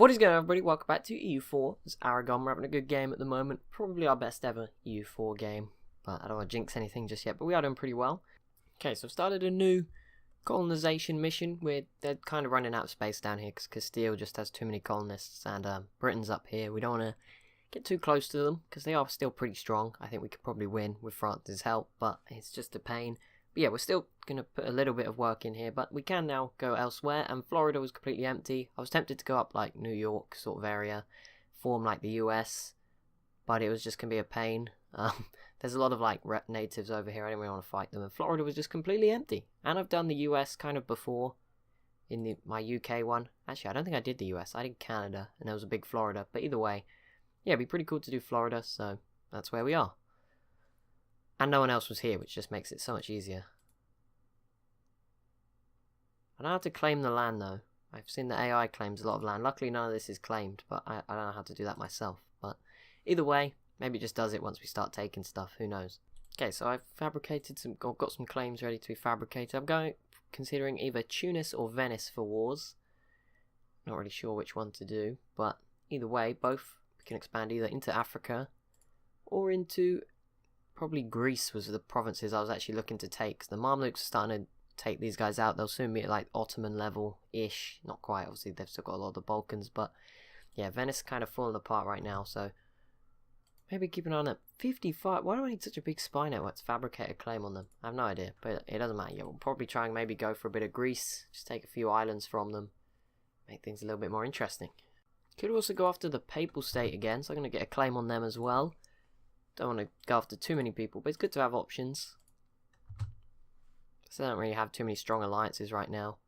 What is going on, everybody? Welcome back to EU4. It's Aragon. We're having a good game at the moment. Probably our best ever EU4 game. But I don't want to jinx anything just yet, but we are doing pretty well. Okay, so I've started a new colonization mission. They're kind of running out of space down here because Castile just has too many colonists and Britain's up here. We don't want to get too close to them because they are still pretty strong. I think we could probably win with France's help, but it's just a pain. But yeah, we're still going to put a little bit of work in here, but we can now go elsewhere, and Florida was completely empty. I was tempted to go up like New York sort of area, form like the US, but it was just going to be a pain. There's a lot of like natives over here, I didn't really want to fight them, and Florida was just completely empty. And I've done the US kind of before, in my UK one. Actually, I don't think I did the US, I did Canada, and there was a big Florida, but either way, yeah, it'd be pretty cool to do Florida, so that's where we are. And no one else was here, which just makes it so much easier. I don't know how to claim the land, though. I've seen the AI claims a lot of land. Luckily, none of this is claimed, but I don't know how to do that myself. But either way, maybe it just does it once we start taking stuff. Who knows? Okay, so I've fabricated got some claims ready to be fabricated. I'm considering either Tunis or Venice for wars. Not really sure which one to do, but either way, both we can expand either into Africa or into... Probably Greece was the provinces I was actually looking to take. The Mamluks are starting to take these guys out. They'll soon be at like Ottoman level-ish. Not quite, obviously they've still got a lot of the Balkans. But yeah, Venice is kind of falling apart right now. So maybe keep an eye on it. 55. Why do I need such a big spy network to fabricate a claim on them? I have no idea. But it doesn't matter. Yeah, we'll probably try and maybe go for a bit of Greece. Just take a few islands from them. Make things a little bit more interesting. Could also go after the Papal State again. So I'm going to get a claim on them as well. Don't want to go after too many people, but it's good to have options. So I don't really have too many strong alliances right now.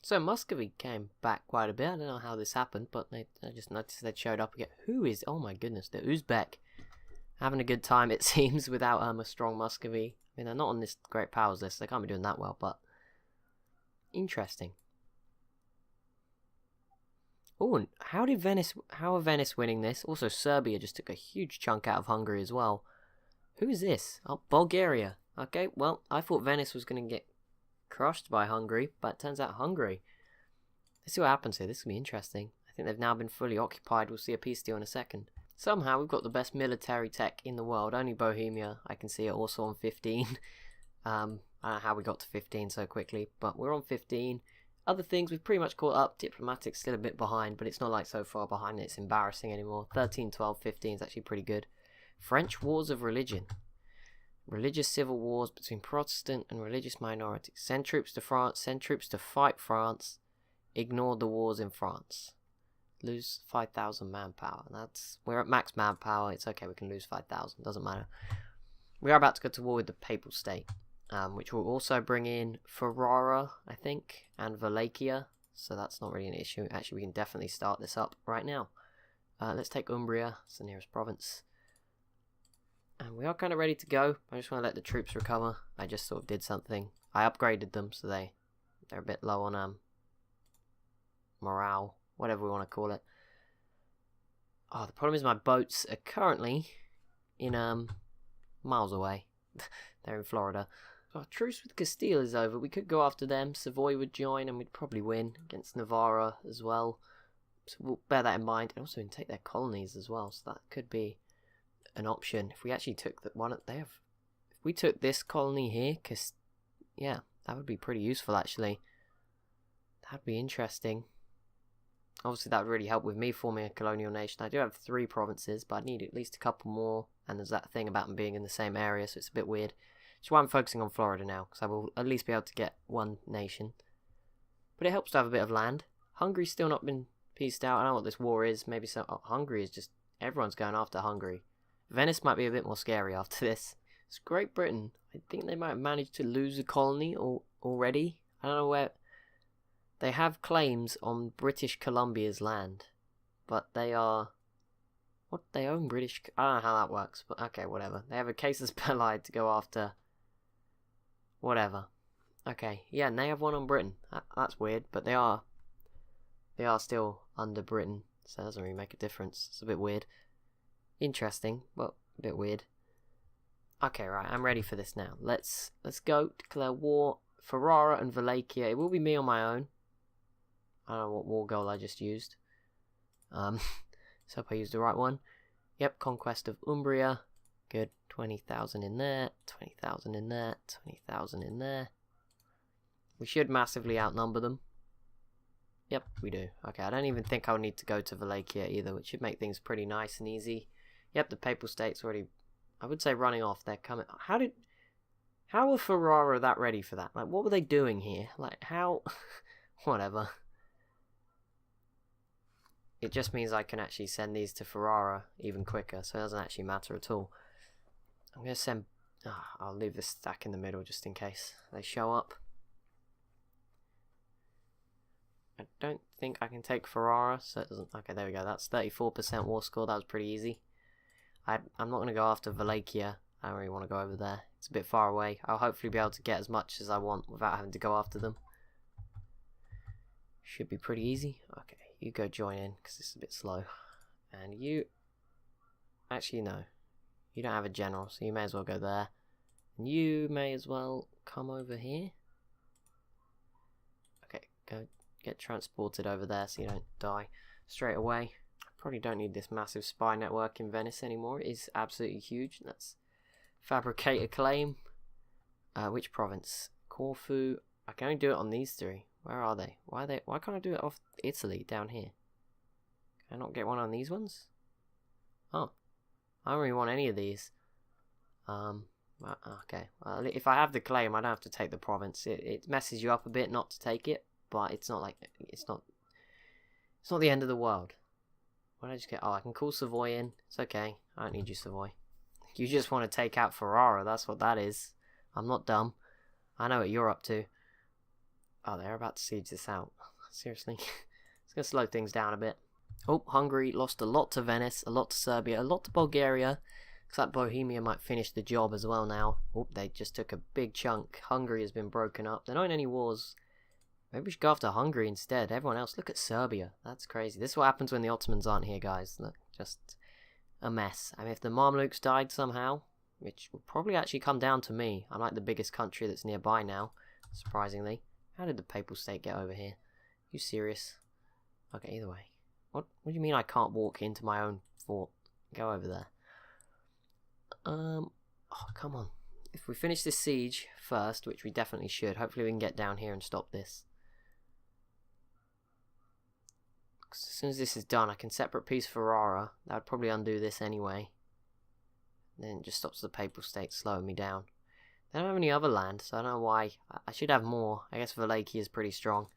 So Muscovy came back quite a bit. I don't know how this happened, but I just noticed they showed up again. Who is... Oh my goodness, the Uzbek. Having a good time, it seems, without a strong Muscovy. I mean, they're not on this great powers list. They can't be doing that well, but... Interesting. Oh, and how are Venice winning this? Also, Serbia just took a huge chunk out of Hungary as well. Who is this? Oh, Bulgaria. Okay, well, I thought Venice was going to get crushed by Hungary, but it turns out Hungary. Let's see what happens here. This will be interesting. I think they've now been fully occupied. We'll see a peace deal in a second. Somehow, we've got the best military tech in the world. Only Bohemia, I can see it also on 15. I don't know how we got to 15 so quickly, but we're on 15. Other things, we've pretty much caught up. Diplomatic's still a bit behind, but it's not like so far behind it's embarrassing anymore. 13, 12, 15 is actually pretty good. French wars of religion. Religious civil wars between Protestant and religious minorities. Send troops to France, send troops to fight France. Ignore the wars in France. Lose 5,000 manpower. We're at max manpower. It's okay, we can lose 5,000. Doesn't matter. We are about to go to war with the Papal State. Which will also bring in Ferrara, I think, and Wallachia, so that's not really an issue. Actually, we can definitely start this up right now. Let's take Umbria, it's the nearest province. And we are kind of ready to go. I just want to let the troops recover. I just sort of did something. I upgraded them, so they're a bit low on morale, whatever we want to call it. Oh, the problem is my boats are currently in miles away. They're in Florida. Our truce with Castile is over. We could go after them. Savoy would join and we'd probably win against Navarra as well. So we'll bear that in mind. And also we can take their colonies as well. So that could be an option. If we actually took the one they have... If we took this colony here, yeah, that would be pretty useful actually. That'd be interesting. Obviously that would really help with me forming a colonial nation. I do have 3 provinces, but I need at least a couple more. And there's that thing about them being in the same area, so it's a bit weird. That's why I'm focusing on Florida now, because I will at least be able to get one nation. But it helps to have a bit of land. Hungary's still not been pieced out. I don't know what this war is. Maybe so. Oh, Hungary is just... Everyone's going after Hungary. Venice might be a bit more scary after this. It's Great Britain. I think they might have managed to lose a colony already. I don't know where... They have claims on British Columbia's land. But they are... What? They own British... I don't know how that works, but okay, whatever. They have a casus belli to go after... Whatever. Okay, yeah, and they have one on Britain. That's weird, but they are still under Britain, so it doesn't really make a difference. It's a bit weird. Interesting, but a bit weird. Okay, right, I'm ready for this now. Let's go, declare war. Ferrara and Wallachia. It will be me on my own. I don't know what war goal I just used. So hope I used the right one. Yep, conquest of Umbria. Good. 20,000 in there, 20,000 in there, 20,000 in there. We should massively outnumber them. Yep, we do. Okay, I don't even think I'll need to go to Wallachia either, which should make things pretty nice and easy. Yep, the Papal State's already, I would say, running off. They're coming. How were Ferrara that ready for that? Like, what were they doing here? Like, how? Whatever. It just means I can actually send these to Ferrara even quicker, so it doesn't actually matter at all. I'm going to send... Oh, I'll leave this stack in the middle just in case they show up. I don't think I can take Ferrara, so it doesn't... Okay, there we go. That's 34% war score. That was pretty easy. I'm not going to go after Wallachia. I don't really want to go over there. It's a bit far away. I'll hopefully be able to get as much as I want without having to go after them. Should be pretty easy. Okay, you go join in, because this is a bit slow. And you... Actually, no. You don't have a general, so you may as well go there. And you may as well come over here. Okay, go get transported over there so you don't die straight away. I probably don't need this massive spy network in Venice anymore. It is absolutely huge. Let's fabricate a claim. Which province? Corfu. I can only do it on these three. Where are they? Why can't I do it off Italy down here? Can I not get one on these ones? Oh. I don't really want any of these. Okay. Well, if I have the claim, I don't have to take the province. It messes you up a bit not to take it, but it's not like it's not the end of the world. What did I just get? Oh, I can call Savoy in. It's okay. I don't need you, Savoy. You just want to take out Ferrara. That's what that is. I'm not dumb. I know what you're up to. Oh, they're about to siege this out. Seriously. It's going to slow things down a bit. Oh, Hungary lost a lot to Venice, a lot to Serbia, a lot to Bulgaria. Looks like Bohemia might finish the job as well now. Oh, they just took a big chunk. Hungary has been broken up. They're not in any wars. Maybe we should go after Hungary instead. Everyone else, look at Serbia. That's crazy. This is what happens when the Ottomans aren't here, guys. Look, just a mess. I mean, if the Mamluks died somehow, which will probably actually come down to me. I'm like the biggest country that's nearby now, surprisingly. How did the Papal State get over here? You serious? Okay, either way. What do you mean I can't walk into my own fort? Go over there. Oh, come on. If we finish this siege first, which we definitely should, hopefully we can get down here and stop this. As soon as this is done, I can separate peace Ferrara. That would probably undo this anyway. Then it just stops the Papal State slowing me down. They don't have any other land, so I don't know why. I should have more. I guess Wallachia is pretty strong.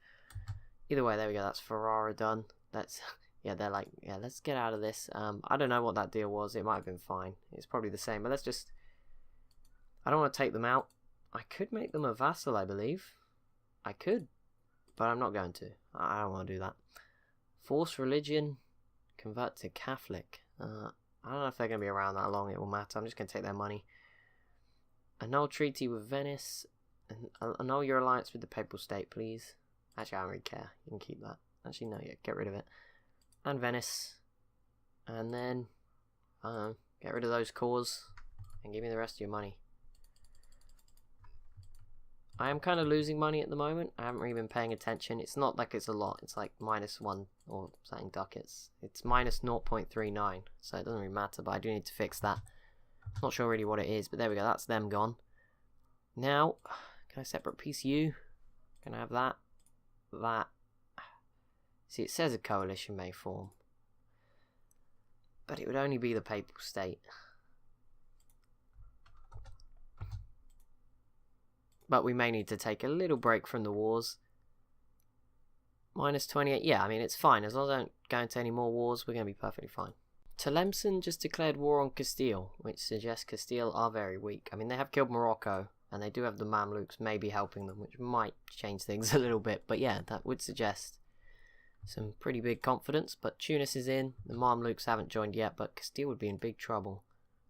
Either way, there we go. That's Ferrara done. That's... Yeah, they're like, yeah, let's get out of this. I don't know what that deal was. It might have been fine. It's probably the same, but let's just... I don't want to take them out. I could make them a vassal, I believe. I could, but I'm not going to. I don't want to do that. Force religion, convert to Catholic. I don't know if they're going to be around that long. It will matter. I'm just going to take their money. Annul treaty with Venice. Annul your alliance with the Papal State, please. Actually, I don't really care. You can keep that. Actually, no, yeah, get rid of it. And Venice. And then, I don't know, get rid of those cores. And give me the rest of your money. I am kind of losing money at the moment. I haven't really been paying attention. It's not like it's a lot. It's like -1 or something ducats. It's minus 0.39. So it doesn't really matter, but I do need to fix that. Not sure really what it is, but there we go. That's them gone. Now, can I separate piece you? Can I have that? That. See, it says a coalition may form. But it would only be the Papal State. But we may need to take a little break from the wars. -28. Yeah, I mean, it's fine. As long as I don't go into any more wars, we're going to be perfectly fine. Tlemcen just declared war on Castile, which suggests Castile are very weak. I mean, they have killed Morocco, and they do have the Mamluks maybe helping them, which might change things a little bit. But yeah, that would suggest some pretty big confidence. But Tunis is in. The Mamluks haven't joined yet, but Castile would be in big trouble.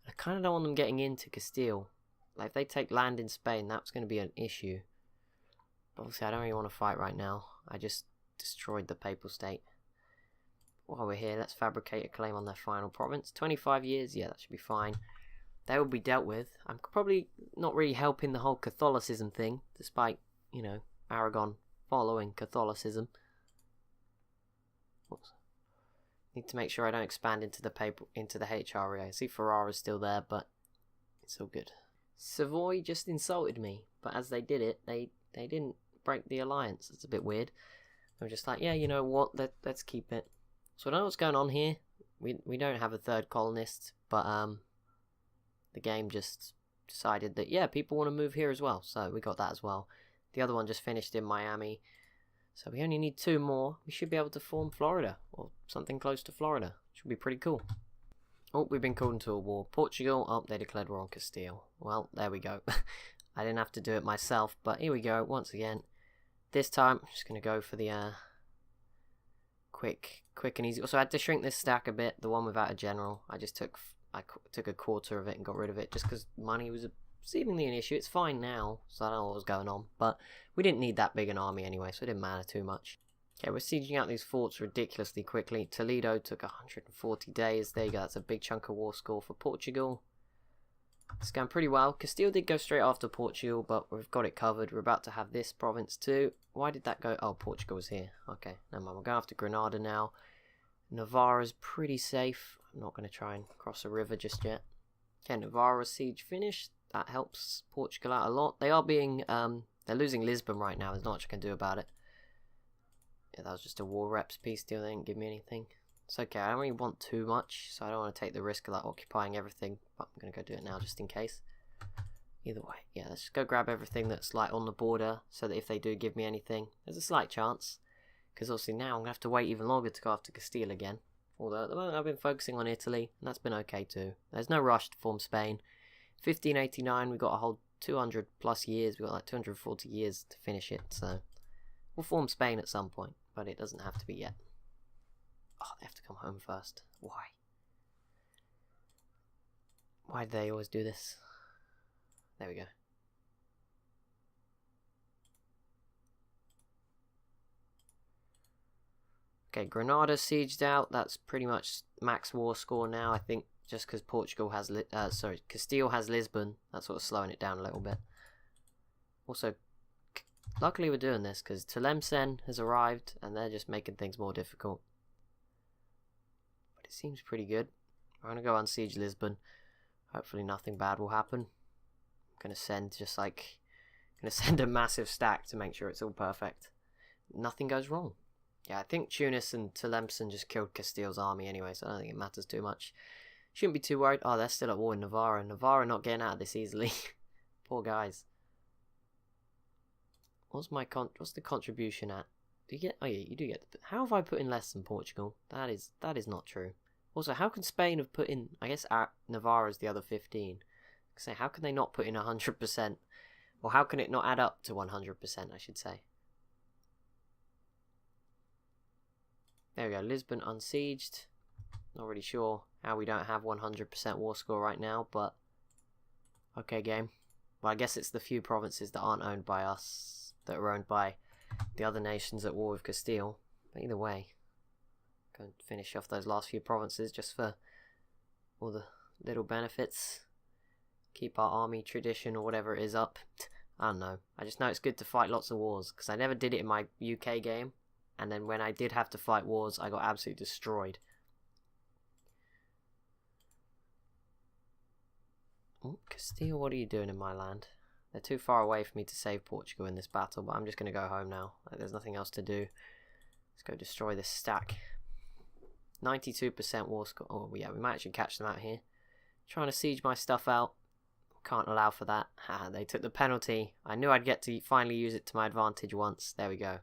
I kind of don't want them getting into Castile. Like, if they take land in Spain, that's going to be an issue. But obviously, I don't really want to fight right now. I just destroyed the Papal State. While we're here, let's fabricate a claim on their final province. 25 years? Yeah, that should be fine. They will be dealt with. I'm probably not really helping the whole Catholicism thing, despite, you know, Aragon following Catholicism. Oops. Need to make sure I don't expand into the HRE. I see Ferrara's still there, but it's all good. Savoy just insulted me, but as they did it, they didn't break the alliance. It's a bit weird. They were just like, yeah, you know what, let's keep it. So I don't know what's going on here. We don't have a third colonist, but the game just decided that, yeah, people want to move here as well, so we got that as well. The other one just finished in Miami, so we only need 2 more. We should be able to form Florida, or something close to Florida. Should be pretty cool. Oh, we've been called into a war. Portugal, oh, they declared war on Castile. Well, there we go. I didn't have to do it myself, but here we go, once again. This time, I'm just going to go for the quick and easy. Also, I had to shrink this stack a bit, the one without a general. I took a quarter of it and got rid of it, just because money was seemingly an issue. It's fine now, so I don't know what was going on, but we didn't need that big an army anyway, so it didn't matter too much. Okay, we're sieging out these forts ridiculously quickly. Toledo took 140 days. There you go, that's a big chunk of war score for Portugal. It's going pretty well. Castile did go straight after Portugal, but we've got it covered. We're about to have this province too. Why did that go? Oh, Portugal was here. Okay, never mind. We're going after Granada now. Navarra's pretty safe. I'm not going to try and cross a river just yet. Okay, Navarra's siege finished. That helps Portugal out a lot. They are being, they're losing Lisbon right now. There's not much I can do about it. Yeah, that was just a war reps peace deal. They didn't give me anything. It's okay. I don't really want too much, so I don't want to take the risk of like occupying everything. But I'm going to go do it now just in case. Either way, yeah, let's just go grab everything that's like on the border, so that if they do give me anything, there's a slight chance. Because obviously now I'm going to have to wait even longer to go after Castile again. Although at the moment I've been focusing on Italy, and that's been okay too. There's no rush to form Spain. 1589, we've got a whole 200 plus years. We've got like 240 years to finish it, so we'll form Spain at some point, but it doesn't have to be yet. Oh, they have to come home first. Why? Why do they always do this? There we go. Okay, Granada sieged out. That's pretty much max war score now, I think, just because Portugal has, Castile has Lisbon. That's sort of slowing it down a little bit. Also, luckily we're doing this because Tlemcen has arrived and they're just making things more difficult. But it seems pretty good. I'm going to go unsiege Lisbon. Hopefully nothing bad will happen. I'm going to send send a massive stack to make sure it's all perfect. Nothing goes wrong. Yeah, I think Tunis and Tlemcen just killed Castile's army anyway, so I don't think it matters too much. Shouldn't be too worried. Oh, they're still at war in Navarra. Navarra not getting out of this easily. Poor guys. What's the contribution at? Do you get? Oh yeah, you do get. How have I put in less than Portugal? That is not true. Also, how can Spain have put in? I guess Navarra's the other 15. So how can they not put in 100%? Or how can it not add up to 100%? I should say. There we go. Lisbon unsieged. Not really sure how we don't have 100% war score right now, but okay, game. Well, I guess it's the few provinces that aren't owned by us, that are owned by the other nations at war with Castile. But either way, go and finish off those last few provinces just for all the little benefits. Keep our army tradition or whatever it is up. I don't know. I just know it's good to fight lots of wars, because I never did it in my UK game. And then when I did have to fight wars, I got absolutely destroyed. Oh, Castile, what are you doing in my land? They're too far away for me to save Portugal in this battle, but I'm just going to go home now. There's nothing else to do. Let's go destroy this stack. 92% war score. Oh, yeah, we might actually catch them out here. Trying to siege my stuff out. Can't allow for that. They took the penalty. I knew I'd get to finally use it to my advantage once. There we go.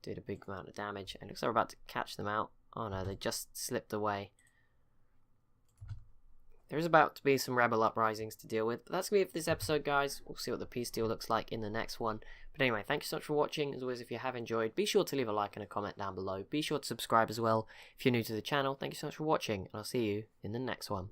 Did a big amount of damage. It looks like we're about to catch them out. Oh no, they just slipped away. There is about to be some rebel uprisings to deal with. But that's going to be it for this episode, guys. We'll see what the peace deal looks like in the next one. But anyway, thank you so much for watching. As always, if you have enjoyed, be sure to leave a like and a comment down below. Be sure to subscribe as well if you're new to the channel. Thank you so much for watching, and I'll see you in the next one.